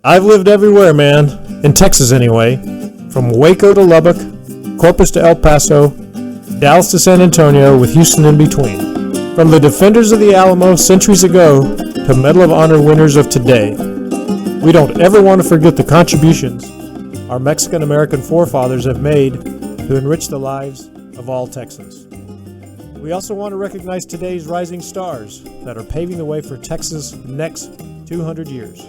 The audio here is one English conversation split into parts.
I've lived everywhere, man. In Texas, anyway. From Waco to Lubbock, Corpus to El Paso, Dallas to San Antonio, with Houston in between. From the defenders of the Alamo centuries ago to Medal of Honor winners of today. We don't ever want to forget the contributions our Mexican-American forefathers have made to enrich the lives of all Texans. We also want to recognize today's rising stars that are paving the way for Texas' next 200 years.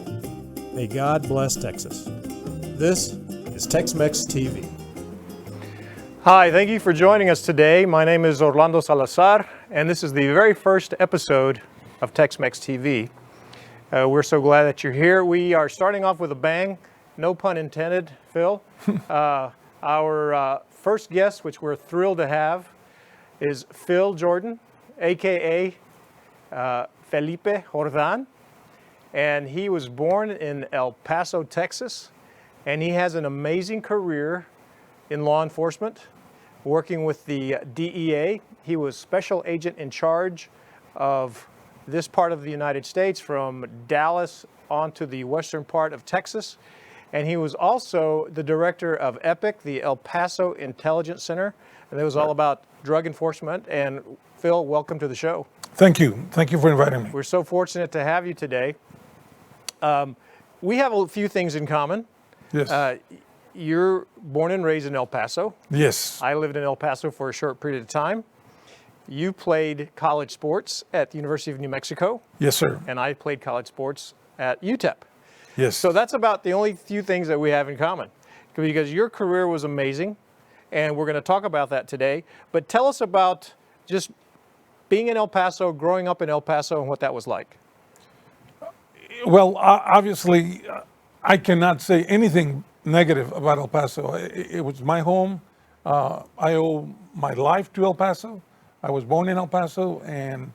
May God bless Texas. This is TXMX TV. Hi, thank you for joining us today. My name is Orlando Salazar, and this is the very first episode of TXMX TV. We're so glad that you're here. We are starting off with a bang, no pun intended, Phil. Our first guest, which we're thrilled to have, is Phil Jordan, aka Felipe Jordan. And he was born in El Paso, Texas, and he has an amazing career in law enforcement, working with the DEA. He was special agent in charge of this part of the United States, from Dallas onto the western part of Texas. And he was also the director of EPIC, the El Paso Intelligence Center, and it was all about drug enforcement. And Phil, welcome to the show. Thank you. Thank you for inviting me. We're so fortunate to have you today. We have a few things in common. Yes. You're born and raised in El Paso. Yes. I lived in El Paso for a short period of time. You played college sports at the University of New Mexico. Yes, sir. And I played college sports at UTEP. Yes. So that's about the only few things that we have in common, because your career was amazing, and we're going to talk about that today. But tell us about just being in El Paso, growing up in El Paso, and what that was like. Well, obviously, I cannot say anything negative about El Paso. It was my home. I owe my life to El Paso. I was born in El Paso, and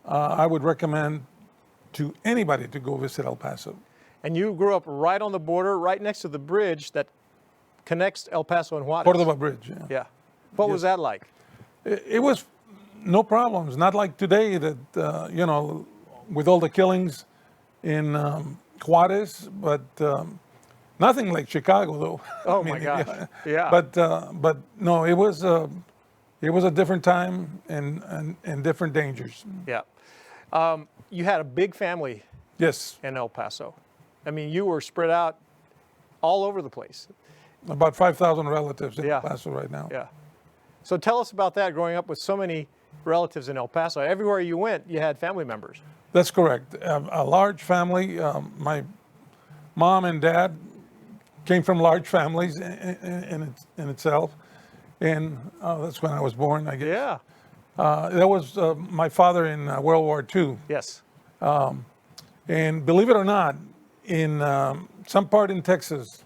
I would recommend to anybody to go visit El Paso. And you grew up right on the border, right next to the bridge that connects El Paso and Juarez. Cordova Bridge, yeah. Yeah. What was that like? It was no problems. Not like today that, with all the killings in Juarez, but nothing like Chicago, though. Oh, my gosh. Yeah. But no, it was a different time and different dangers. Yeah. You had a big family. Yes. In El Paso. I mean, you were spread out all over the place. About 5,000 relatives in Yeah. El Paso right now. Yeah. So tell us about that, growing up with so many relatives in El Paso. Everywhere you went, you had family members. That's correct. A large family. My mom and dad came from large families in itself. And that's when I was born, I guess. Yeah. That was my father in World War II. Yes. And believe it or not, in some part in Texas,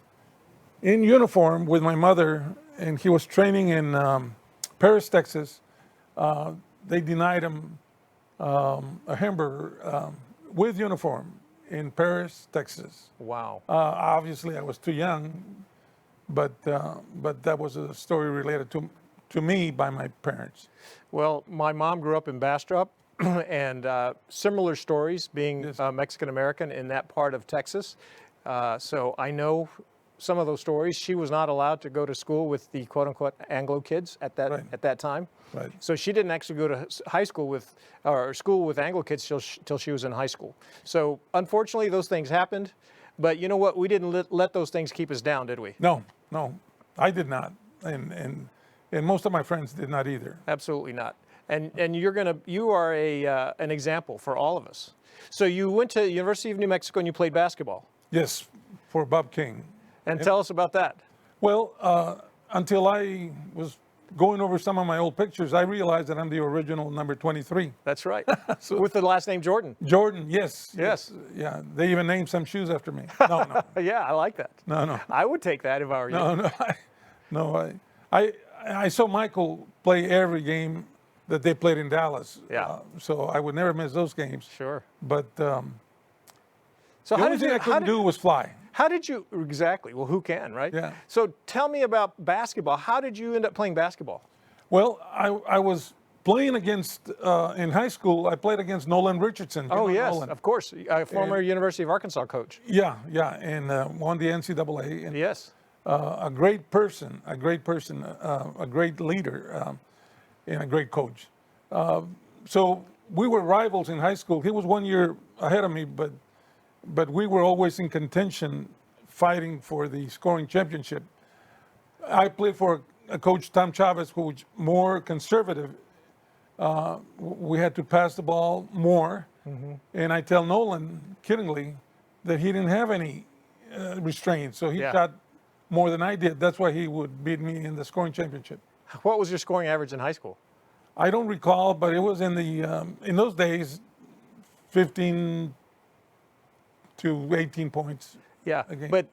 in uniform with my mother, and he was training in Paris, Texas, they denied him a hamburger with uniform in Paris, Texas. Wow. Obviously, I was too young, but that was a story related to me by my parents. Well, my mom grew up in Bastrop, and similar stories, being Yes. Mexican-American in that part of Texas. So I know some of those stories. She was not allowed to go to school with the quote-unquote Anglo kids at that time. Right. So she didn't actually go to high school or school with Anglo kids till she was in high school. So unfortunately, those things happened. But you know what? We didn't let those things keep us down, did we? No, I did not, and most of my friends did not either. Absolutely not. And you are an example for all of us. So you went to the University of New Mexico and you played basketball. Yes, for Bob King. And tell us about that. Well, until I was going over some of my old pictures, I realized that I'm the original number 23. That's right. With the last name Jordan. Jordan, yes. Yes. Yeah, they even named some shoes after me. No. Yeah, I like that. No. I would take that if I were you. I saw Michael play every game that they played in Dallas. Yeah. So I would never miss those games. Sure. But So the only thing I couldn't do was fly. How did you, exactly, well, who can, right? Yeah. So tell me about basketball. How did you end up playing basketball? Well, I was playing against, in high school, I played against Nolan Richardson. You Oh, know yes, Nolan. of course. A former University of Arkansas coach. Yeah, yeah, and won the NCAA. And, Yes. a great person, a great leader, and a great coach. So we were rivals in high school. He was 1 year ahead of me, but we were always in contention, fighting for the scoring championship. I played for a coach, Tom Chavez, who was more conservative. We had to pass the ball more, and I tell Nolan, kiddingly, that he didn't have any restraint, so he Yeah. shot more than I did. That's why he would beat me in the scoring championship. What was your scoring average in high school? I don't recall, but it was in the in those days, 15 to 18 points. Yeah, a game. but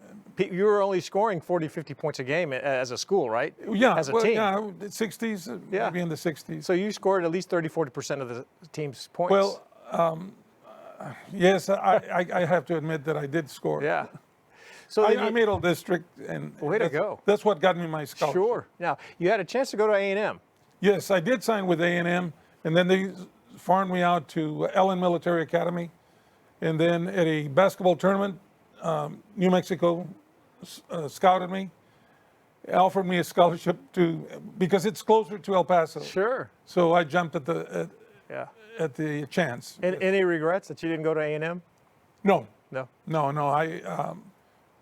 you were only scoring 40, 50 points a game as a school, right? Yeah, As a well, team. yeah, the 60s, Yeah. maybe in the 60s. So you scored at least 30, 40% of the team's points. Well, yes, I have to admit that I did score. yeah. So I, then I made all district, and Way to that's, go. that's what got me my scholarship. Sure. Now, you had a chance to go to A&M. Yes, I did sign with A&M, and then they farmed me out to Ellen Military Academy, and then at a basketball tournament, New Mexico scouted me, offered me a scholarship because it's closer to El Paso. Sure. So I jumped Yeah. at the chance. Any regrets that you didn't go to A&M? No, No. no.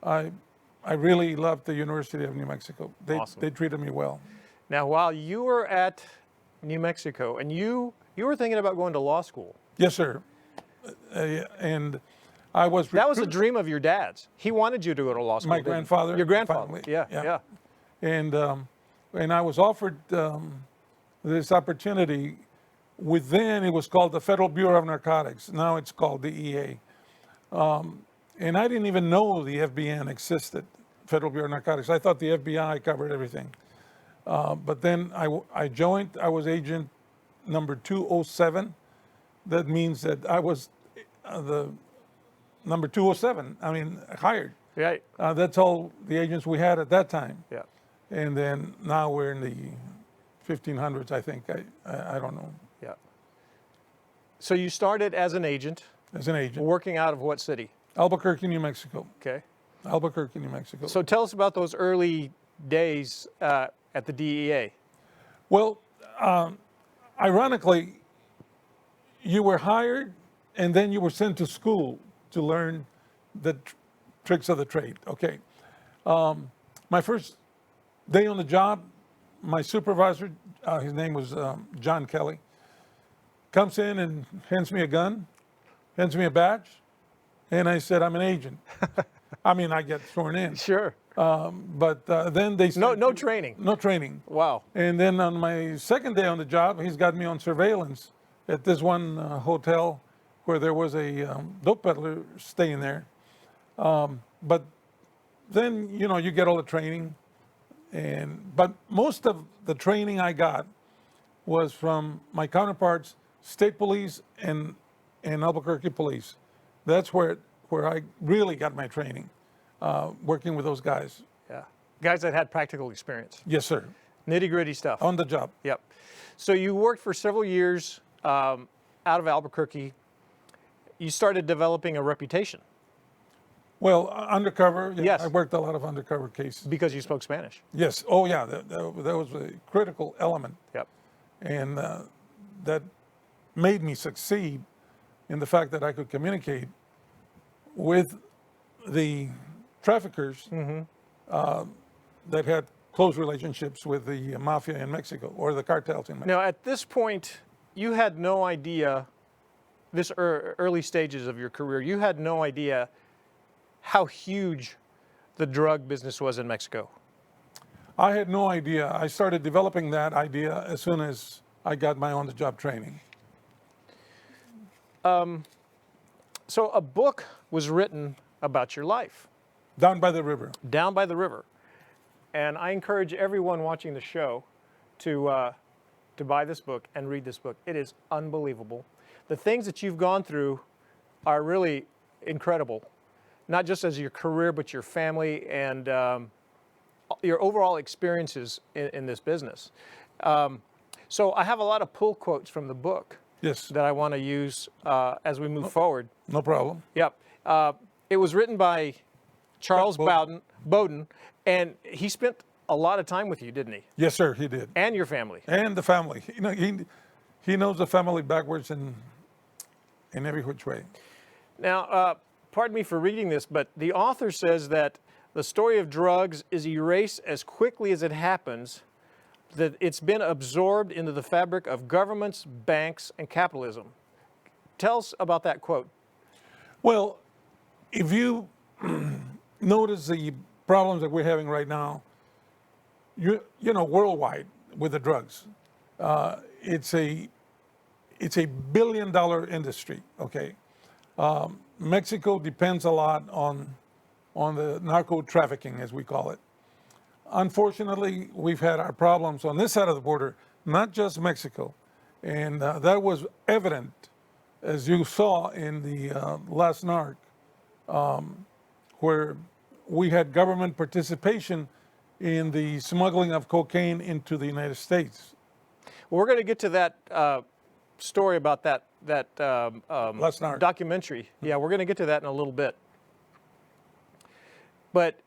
I really loved the University of New Mexico. Awesome. They treated me well. Now, while you were at New Mexico and you were thinking about going to law school, Yes, sir. And I was that was a recruited- dream of your dad's. He wanted you to go to law school. My didn't he? grandfather, Your grandfather. finally, Yeah, yeah. yeah. and I was offered this opportunity with then it was called the Federal Bureau of Narcotics. Now it's called the EA. And I didn't even know the FBN existed, Federal Bureau of Narcotics. I thought the FBI covered everything. But then I joined. I was agent number 207. That means that I was the number 207. I mean, hired. Right. That's all the agents we had at that time. Yeah. And then now we're in the 1500s, I think. I don't know, Yeah. So you started as an agent, as an agent. working out of what city? Albuquerque, New Mexico. Okay. Albuquerque, New Mexico. So tell us about those early days at the DEA. Well, ironically, you were hired and then you were sent to school to learn the tricks of the trade. Okay. My first day on the job, my supervisor, his name was John Kelly, comes in and hands me a gun, hands me a badge, and I said, I'm an agent. I mean, I get sworn in. Sure. But then they said, No training. no training. Wow. And then on my second day on the job, he's got me on surveillance at this one hotel where there was a dope peddler staying there. But then, you get all the training. But most of the training I got was from my counterparts, state police and Albuquerque police. That's where I really got my training, working with those guys. Yeah. Guys that had practical experience. Yes, sir. Nitty gritty stuff. On the job. Yep. So you worked for several years out of Albuquerque. You started developing a reputation Well, undercover. Yeah, Yes. I worked a lot of undercover cases. because you spoke Spanish. Yes. Oh, yeah. That was a critical element. Yep. And that made me succeed in the fact that I could communicate with the traffickers that had close relationships with the mafia in Mexico or the cartels in Mexico. Now, at this point, you had no idea, this early stages of your career, you had no idea how huge the drug business was in Mexico. I had no idea. I started developing that idea as soon as I got my on-the-job training. So a book was written about your life, Down by the river. Down by the River. And I encourage everyone watching the show to buy this book and read this book. It is unbelievable. The things that you've gone through are really incredible, not just as your career, but your family and your overall experiences in this business. So I have a lot of pull quotes from the book Yes. that I want to use as we move forward. No problem. Yep. It was written by Charles Bowden. Bowden, and he spent a lot of time with you, didn't he? Yes, sir, he did. And your family. And the family. You know, he knows the family backwards and in every which way. Now, pardon me for reading this, but the author says that the story of drugs is erased as quickly as it happens, that it's been absorbed into the fabric of governments, banks, and capitalism. Tell us about that quote. Well, if you notice the problems that we're having right now, you know, worldwide with the drugs, it's a billion-dollar industry. Okay, Mexico depends a lot on the narco trafficking, as we call it. Unfortunately, we've had our problems on this side of the border, not just Mexico, and that was evident, as you saw in the last NARC, where we had government participation in the smuggling of cocaine into the United States. Well, we're going to get to that story about that Last NARC. documentary. Yeah, we're going to get to that in a little bit. But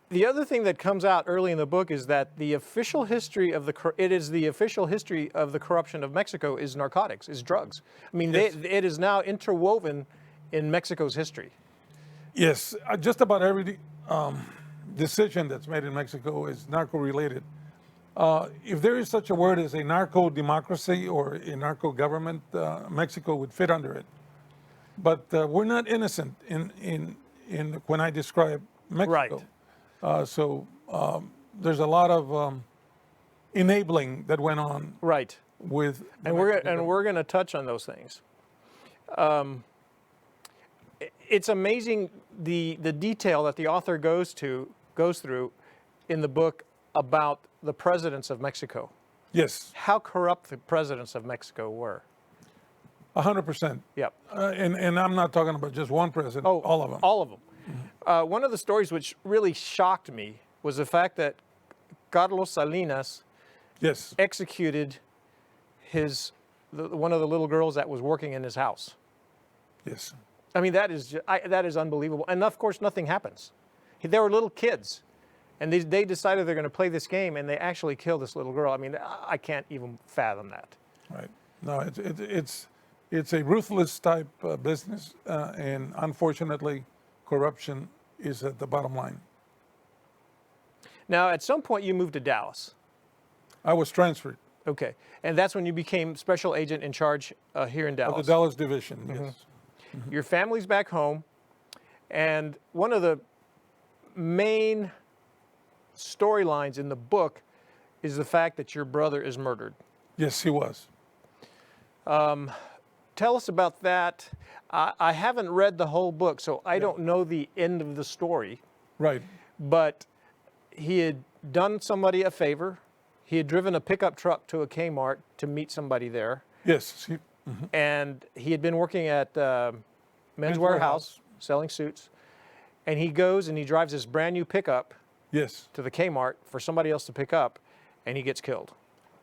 the other thing that comes out early in the book is that the official history of the official history of the corruption of Mexico is narcotics, is drugs. I mean, Yes. it is now interwoven in Mexico's history. Yes, just about every decision that's made in Mexico is narco-related. If there is such a word as a narco-democracy or a narco-government, Mexico would fit under it. But we're not innocent in when I describe Mexico. Right. So there's a lot of enabling that went on Right. with. And we're going to touch on those things. It's amazing the detail that the author goes through in the book about the presidents of Mexico. Yes, How corrupt the presidents of Mexico were. 100%. Yep. And I'm not talking about just one president. Oh, all of them. All of them. One of the stories which really shocked me was the fact that Carlos Salinas Yes. executed one of the little girls that was working in his house. Yes. I mean, that is unbelievable. And of course, nothing happens. They were little kids, and they decided they're going to play this game, and they actually killed this little girl. I mean, I can't even fathom that. Right. No, it's a ruthless type business, and unfortunately, corruption is at the bottom line. Now, at some point, you moved to Dallas. I was transferred Okay, and that's when you became special agent in charge here in of Dallas. the Dallas division. Yes. Your family's back home, and one of the main storylines in the book is the fact that your brother is murdered. Yes, he was. Tell us about that. I haven't read the whole book, so I don't know the end of the story, Right. but he had done somebody a favor. He had driven a pickup truck to a Kmart to meet somebody there, Yes. and he had been working at Men's Warehouse selling suits, and he goes and he drives this brand new pickup Yes. to the Kmart for somebody else to pick up, and he gets killed.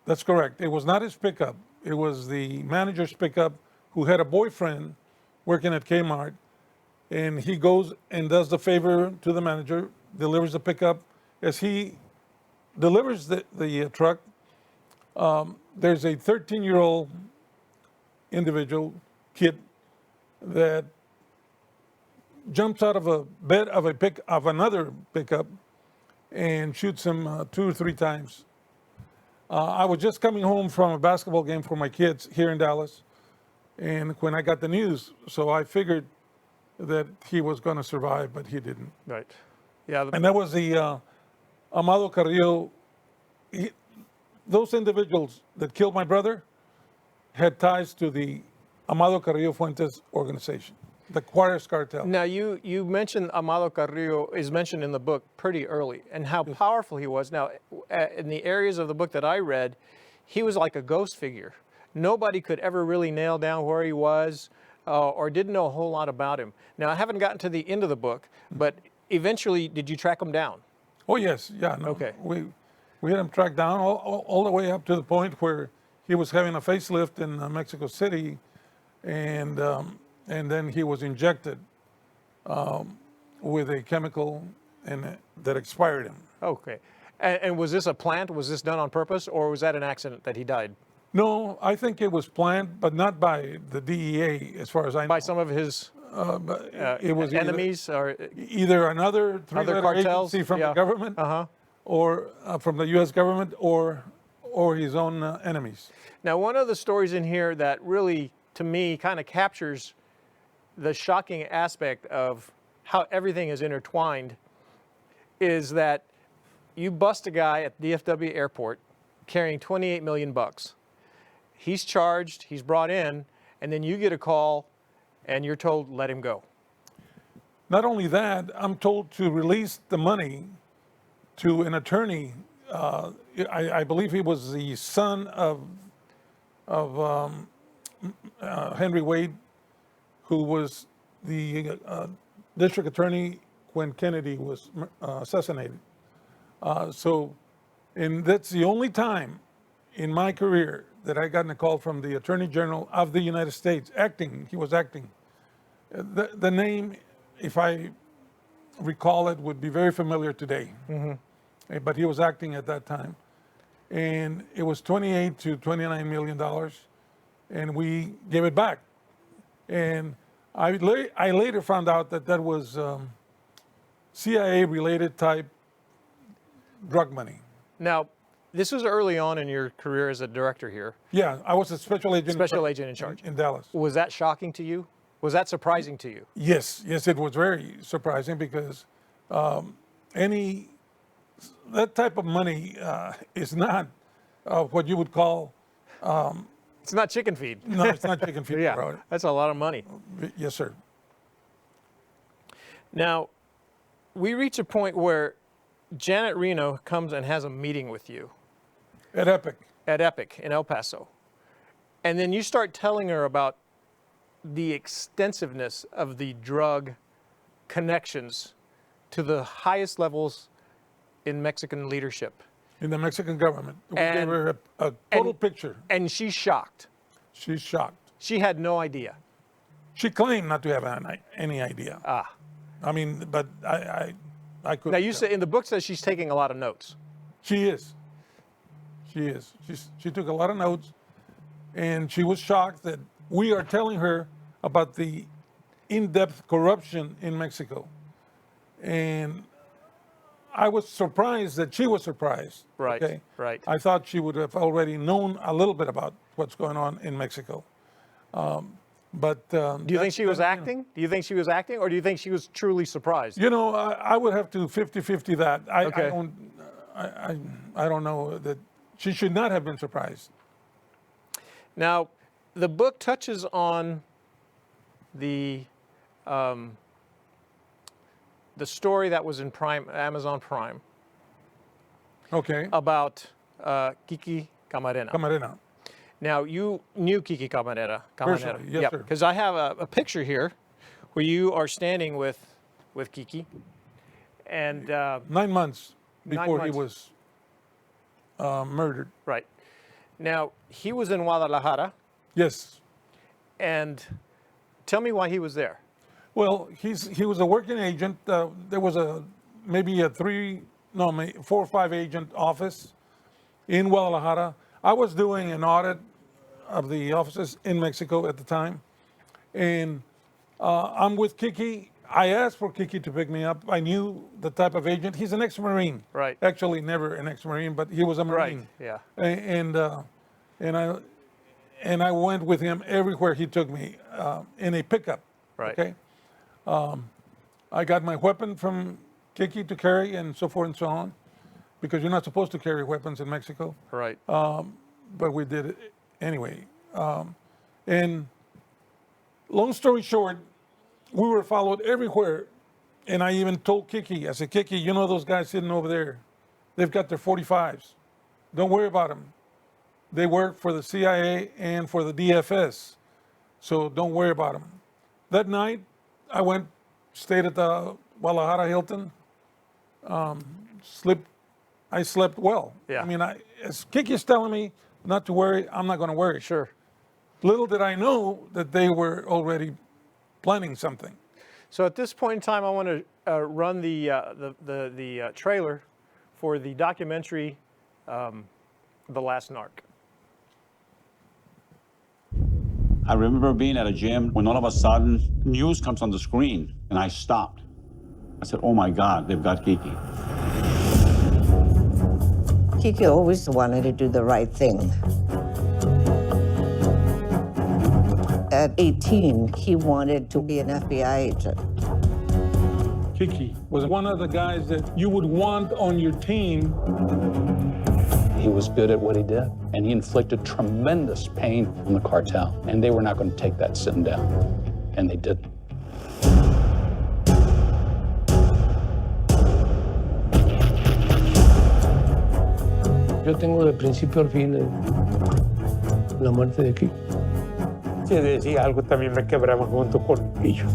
That's correct. It was not his pickup. It was the manager's pickup who had a boyfriend working at Kmart. And he goes and does the favor to the manager, delivers the pickup. As he delivers the truck, there's a 13-year-old individual, kid, that jumps out of a bed of another pickup and shoots him 2 or 3 times. I was just coming home from a basketball game for my kids here in Dallas, and when I got the news, so I figured that he was going to survive, but he didn't. Right. Yeah. And that was the Amado Carrillo. Those individuals that killed my brother had ties to the Amado Carrillo Fuentes organization, the Juarez cartel. Now, you mentioned Amado Carrillo is mentioned in the book pretty early, and how powerful he was. Now, in the areas of the book that I read, he was like a ghost figure. Nobody could ever really nail down where he was or didn't know a whole lot about him. Now, I haven't gotten to the end of the book, but eventually, did you track him down? Oh, yes. Yeah. No, Okay. We had him tracked down all the way up to the point where he was having a facelift in Mexico City, and then he was injected with a chemical that expired him. Okay. And was this a plant? Was this done on purpose, or was that an accident that he died? No, I think it was planned, but not by the DEA, as far as I know. By some of his But it was enemies, or either another three-letter cartels? agency from Yeah. the government, or from the U.S. government, or his own enemies. Now, one of the stories in here that really, to me, kind of captures the shocking aspect of how everything is intertwined is that you bust a guy at DFW airport carrying 28 million bucks. He's charged, he's brought in, and then you get a call and you're told, let him go. Not only that, I'm told to release the money to an attorney. I believe he was the son of Henry Wade, who was the district attorney when Kennedy was assassinated. And that's the only time in my career that I got a call from the Attorney General of the United States, acting. He was acting. The name, if I recall it, would be very familiar today. But he was acting at that time. And it was $28 to $29 million, and we gave it back. And I later found out that that was CIA-related type drug money. Now, this was early on in your career as a director here. Yeah, I was a special agent. Special agent in charge. In Dallas. Was that shocking to you? Was that surprising to you? Yes, it was very surprising because that type of money is not what you would call. It's not chicken feed. No, it's not chicken feed. Yeah, that's a lot of money. Yes, sir. Now, we reach a point where Janet Reno comes and has a meeting with you. At Epic. At Epic in El Paso. And then you start telling her about the extensiveness of the drug connections to the highest levels in Mexican leadership. In the Mexican government. We gave her a total picture. And she's shocked. She's shocked. She had no idea. She claimed not to have any idea. I mean, but I couldn't. Now, you say in the book says she's taking a lot of notes. She is. She took a lot of notes, and she was shocked that we are telling her about the in-depth corruption in Mexico. And I was surprised that she was surprised. Right, okay? right. I thought she would have already known a little bit about what's going on in Mexico. Do you think she was acting? Do you think she was acting, or do you think she was truly surprised? You know, I would have to 50-50 that. Okay. I don't know that she should not have been surprised. Now, the book touches on the story that was in Amazon Prime. Okay. About Kiki Camarena. Camarena. Now, you knew Kiki Camarena. Personally, yes, sir. Because I have a picture here where you are standing with Kiki. And 9 months before 9 he was murdered. Right. Now, he was in Guadalajara. Yes. And tell me why he was there. Well, he was a working agent. There was maybe a 4 or 5 agent office in Guadalajara. I was doing an audit of the offices in Mexico at the time, and I'm with Kiki. I asked for Kiki to pick me up. I knew the type of agent. He's an ex-Marine. Right. Actually, never an ex-Marine, but he was a Marine. Right. Yeah. And I went with him everywhere he took me in a pickup. Right. Okay. I got my weapon from Kiki to carry, and so forth and so on, because you're not supposed to carry weapons in Mexico. Right. But we did it anyway. And long story short, we were followed everywhere. And I even told Kiki, I said, Kiki, you know those guys sitting over there? They've got their 45s. Don't worry about them. They work for the CIA and for the DFS. So don't worry about them. That night, I stayed at the Guadalajara Hilton, I slept well. Yeah. I mean, as Kiki's telling me, not to worry, I'm not going to worry. Sure. Little did I know that they were already planning something. So at this point in time, I want to run the trailer for the documentary, The Last Narc. I remember being at a gym when all of a sudden news comes on the screen and I stopped. I said, oh my God, they've got Kiki. Kiki always wanted to do the right thing. At 18, he wanted to be an FBI agent. Kiki was one of the guys that you would want on your team. He was good at what he did, and he inflicted tremendous pain on the cartel, and they were not going to take that sitting down, and they didn't. Yo tengo de principio al fin la muerte de Kiki. Si decía algo también me quebraba junto con ellos.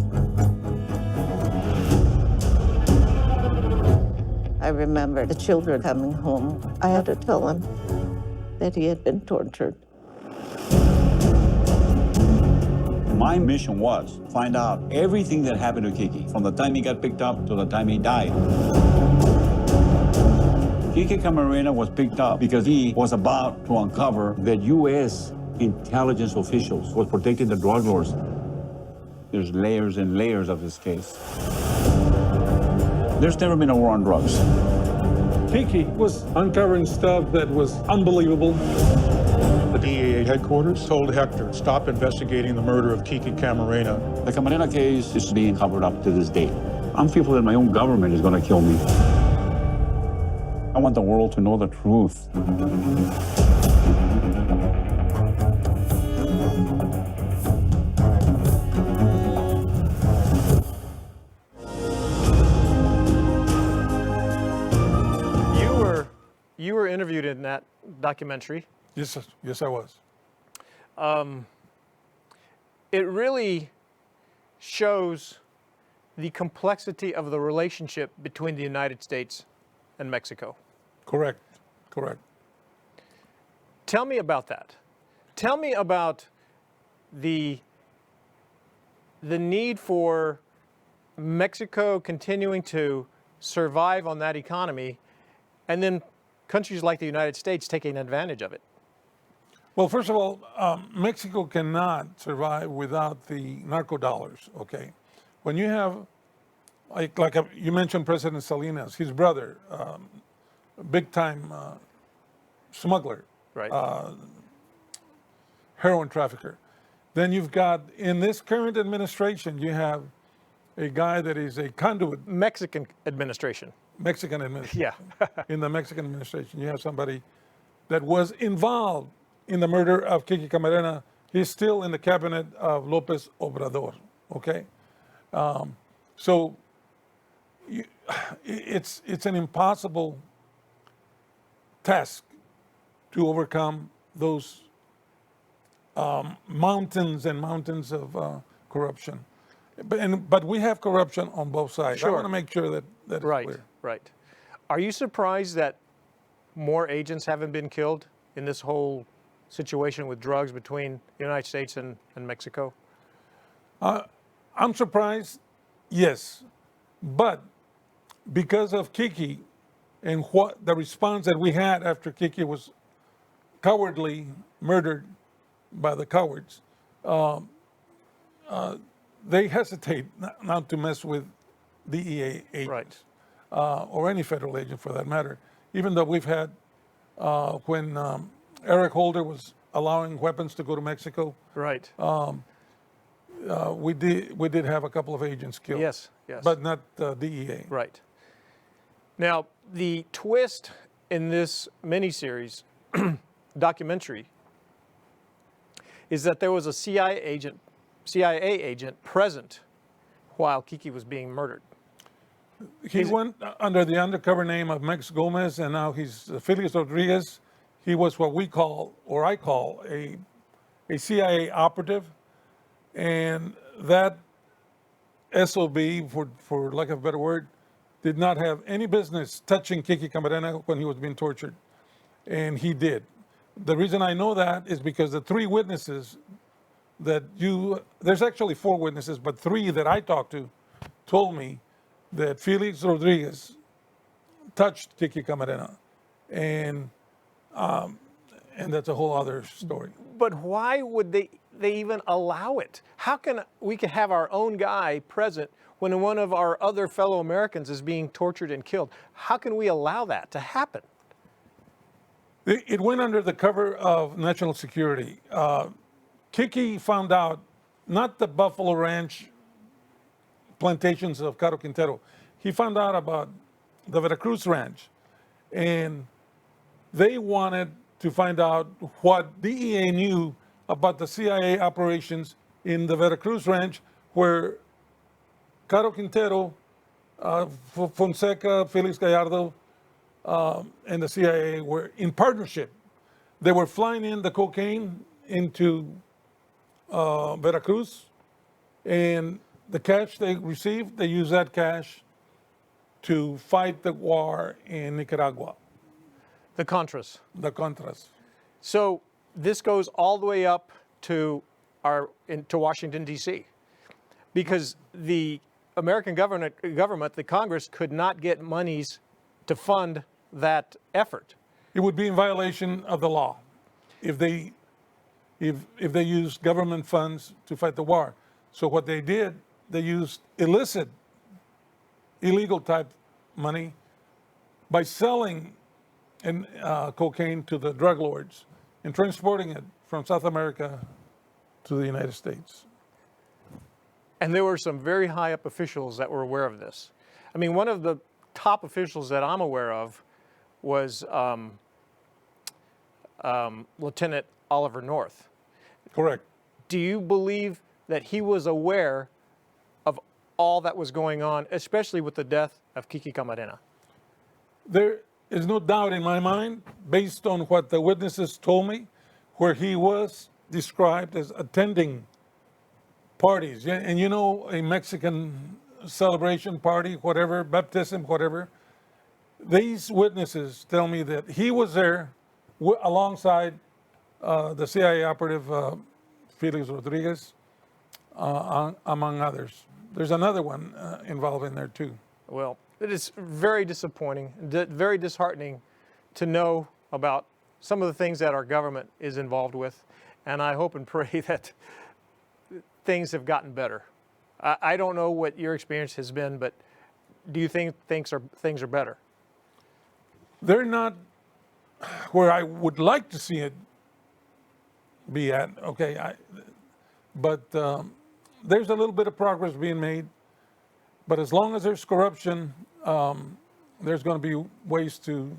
I remember the children coming home. I had to tell them that he had been tortured. My mission was find out everything that happened to Kiki from the time he got picked up to the time he died. Kiki Camarena was picked up because he was about to uncover that U.S. intelligence officials was protecting the drug lords. There's layers and layers of this case. There's never been a war on drugs. Kiki was uncovering stuff that was unbelievable. The DEA headquarters told Hector, stop investigating the murder of Kiki Camarena. The Camarena case is being covered up to this day. I'm fearful that my own government is going to kill me. I want the world to know the truth. You were interviewed in that documentary. Yes, yes, I was. It really shows the complexity of the relationship between the United States and Mexico. Correct, correct. Tell me about that. Tell me about the need for Mexico continuing to survive on that economy, and then countries like the United States taking advantage of it. Well, first of all, Mexico cannot survive without the narco dollars, okay? When you have, like you mentioned President Salinas, his brother, big-time smuggler, Right. Heroin trafficker. Then you've got, in this current administration, you have a guy that is a conduit. Mexican administration. Mexican administration. Yeah. In the Mexican administration, you have somebody that was involved in the murder of Kiki Camarena. He's still in the cabinet of López Obrador, okay? So it's an impossible task to overcome those mountains and mountains of corruption. But we have corruption on both sides. Sure. I want to make sure that it's Right, clear. right. Are you surprised that more agents haven't been killed in this whole situation with drugs between the United States and Mexico? I'm surprised, yes. But because of Kiki and what the response that we had after Kiki was cowardly murdered by the cowards, they hesitate not to mess with DEA agents, Right. or any federal agent for that matter. Even though we've had, when Eric Holder was allowing weapons to go to Mexico, Right. we did have a couple of agents killed. Yes, yes. But not DEA. Right. Now, the twist in this miniseries documentary is that there was a CIA agent present while Kiki was being murdered. He went under the undercover name of Mex Gomez, and now he's Felix Rodriguez. He was what we call, or I call, a CIA operative. And that SOB, for lack of a better word, did not have any business touching Kiki Camarena when he was being tortured. And he did. The reason I know that is because the three witnesses there's actually four witnesses, but three that I talked to told me that Felix Rodriguez touched Kiki Camarena. And that's a whole other story. But why would they even allow it? How can we have our own guy present when one of our other fellow Americans is being tortured and killed? How can we allow that to happen? It went under the cover of national security. Kiki found out, not the Buffalo Ranch plantations of Caro Quintero, he found out about the Veracruz Ranch. And they wanted to find out what DEA knew about the CIA operations in the Veracruz Ranch, where Caro Quintero, Fonseca, Felix Gallardo, and the CIA were in partnership. They were flying in the cocaine into Veracruz, and the cash they received, they used that cash to fight the war in Nicaragua. The Contras. The Contras. So this goes all the way up to to Washington, D.C., because the American government, the Congress, could not get monies to fund that effort. It would be in violation of the law if they used government funds to fight the war. So what they did, they used illegal type money by selling cocaine to the drug lords and transporting it from South America to the United States. And there were some very high up officials that were aware of this. I mean, one of the top officials that I'm aware of was Lieutenant Oliver North. Correct. Do you believe that he was aware of all that was going on, especially with the death of Kiki Camarena? There is no doubt in my mind, based on what the witnesses told me, where he was described as attending parties. And you know, a Mexican celebration party, whatever, baptism, whatever. These witnesses tell me that he was there alongside the CIA operative Felix Rodriguez, among others. There's another one involved in there too. Well, it is very disappointing, very disheartening to know about some of the things that our government is involved with, and I hope and pray that things have gotten better. I don't know what your experience has been, but do you think things are better? They're not where I would like to see it be at, okay, but there's a little bit of progress being made. But as long as there's corruption, there's going to be ways to.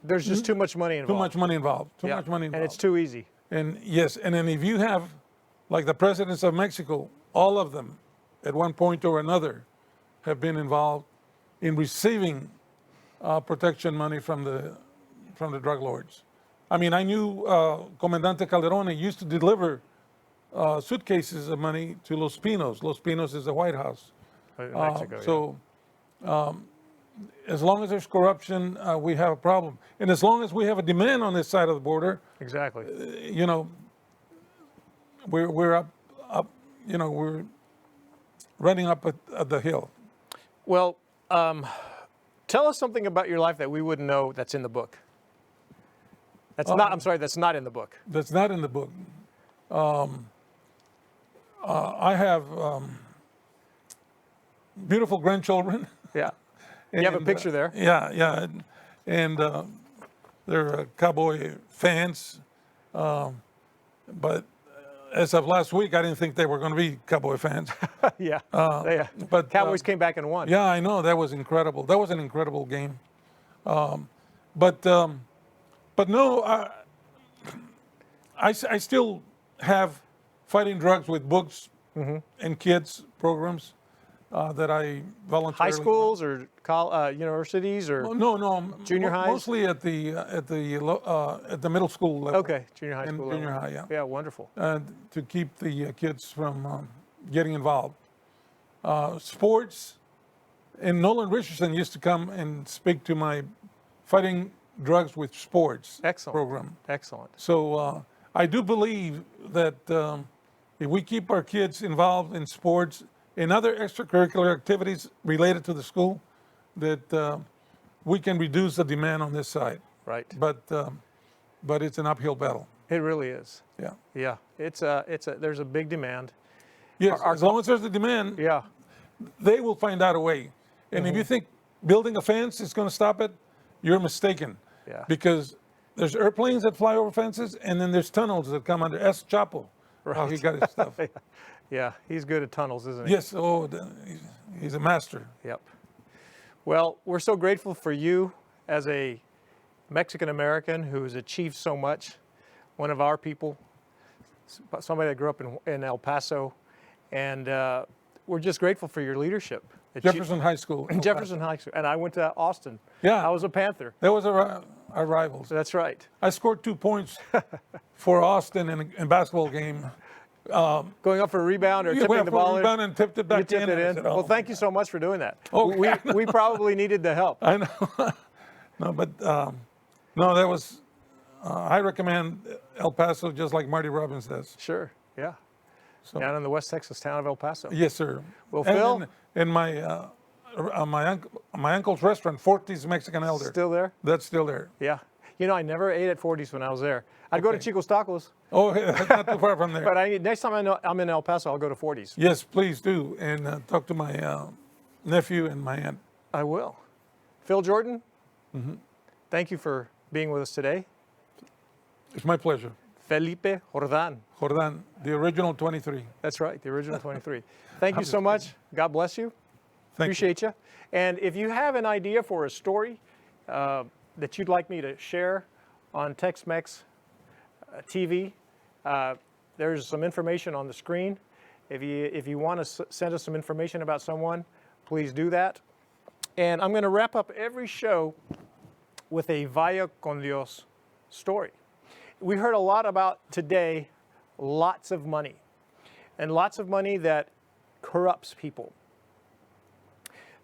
There's just too much money involved. Too much money involved. Too much money involved. And it's too easy. And yes, and then if you have, like the presidents of Mexico, all of them, at one point or another, have been involved in receiving protection money from the drug lords. I mean, I knew Comandante Calderón used to deliver suitcases of money to Los Pinos. Los Pinos is the White House. Mexico, so as long as there's corruption, we have a problem. And as long as we have a demand on this side of the border, exactly. You know, we're up, you know, we're running up at the hill. Well, tell us something about your life that we wouldn't know that's in the book. That's not, I'm sorry, that's not in the book. That's not in the book. I have beautiful grandchildren. Yeah. You have a picture there. Yeah. And they're Cowboy fans. But as of last week, I didn't think they were going to be Cowboy fans. Yeah. But Cowboys came back and won. Yeah, I know. That was incredible. That was an incredible game. But no, I still have fighting drugs with books and kids programs that I voluntarily. High schools or universities or no, junior highs? Mostly at the middle school level. Okay, junior high school. Junior high, yeah. Yeah, wonderful. To keep the kids from getting involved. Sports, and Nolan Richardson used to come and speak to my fighting drugs with sports Excellent. program. Excellent. So I do believe that if we keep our kids involved in sports and other extracurricular activities related to the school, that we can reduce the demand on this side. Right. But it's an uphill battle. It really is. Yeah. Yeah. There's a big demand. Yes. As long as there's a demand, Yeah. they will find out a way. And if you think building a fence is going to stop it, you're mistaken. Yeah. Because there's airplanes that fly over fences, and then there's tunnels that come under. S. Chapo, how he got his stuff. Yeah. He's good at tunnels, isn't he? Yes. Oh, he's a master. Yep. Well, we're so grateful for you as a Mexican American who has achieved so much, one of our people, somebody that grew up in El Paso, and we're just grateful for your leadership. Jefferson High School. Jefferson High School, and I went to Austin. Yeah. I was a Panther. That was our rivals. That's right. I scored 2 points for Austin in a basketball game. Going up for a rebound or Yeah, tipping went the for a ball in. rebound and tipped it back You tipped in. it and I in. said, Well, "Oh, thank you so much for doing that. Okay. We probably needed the help. I know. No, but no, that was. I recommend El Paso just like Marty Robbins does. Sure. Yeah. So, Down in the West Texas town of El Paso. yes, sir. Well, And Phil? in my uncle's restaurant, Forty's Mexican Elder. Still there? That's still there. Yeah. You know, I never ate at 40s when I was there. I'd go to Okay. Chico's Tacos, Oh, that's not too far from there. but next time I'm in El Paso, I'll go to 40s. Yes, please do, and talk to my nephew and my aunt. I will. Phil Jordan, thank you for being with us today. It's my pleasure. Felipe Jordan. Jordan, the original 23. That's right, the original 23. Thank you so much. God bless you. Thank you. Appreciate you. And if you have an idea for a story that you'd like me to share on TXMX TV, there's some information on the screen. If you want to send us some information about someone, please do that. And I'm going to wrap up every show with a Vaya con Dios story. We heard a lot about today, lots of money, and lots of money that corrupts people.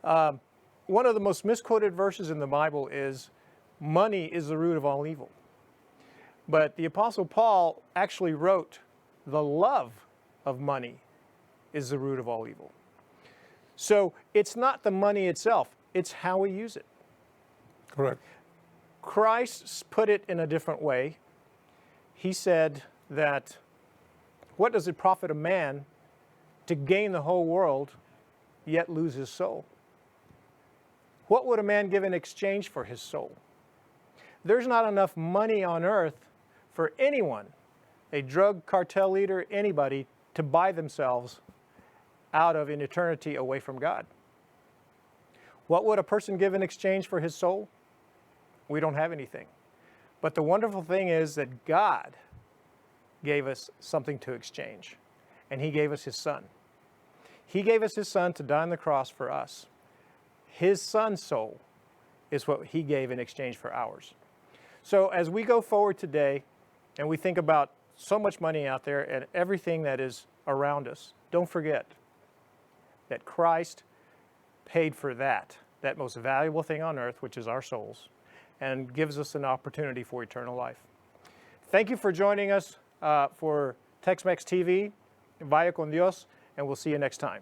One of the most misquoted verses in the Bible is, money is the root of all evil. But the Apostle Paul actually wrote, the love of money is the root of all evil. So it's not the money itself, it's how we use it. Correct. Christ put it in a different way. He said that, what does it profit a man to gain the whole world, yet lose his soul? What would a man give in exchange for his soul? There's not enough money on earth for anyone, a drug cartel leader, anybody, to buy themselves out of an eternity away from God. What would a person give in exchange for his soul? We don't have anything. But the wonderful thing is that God gave us something to exchange, and He gave us His Son. He gave us His Son to die on the cross for us. His Son's soul is what He gave in exchange for ours. So as we go forward today, and we think about so much money out there and everything that is around us, don't forget that Christ paid for that most valuable thing on earth, which is our souls, and gives us an opportunity for eternal life. Thank you for joining us for TXMX TV, Vaya con Dios, and we'll see you next time.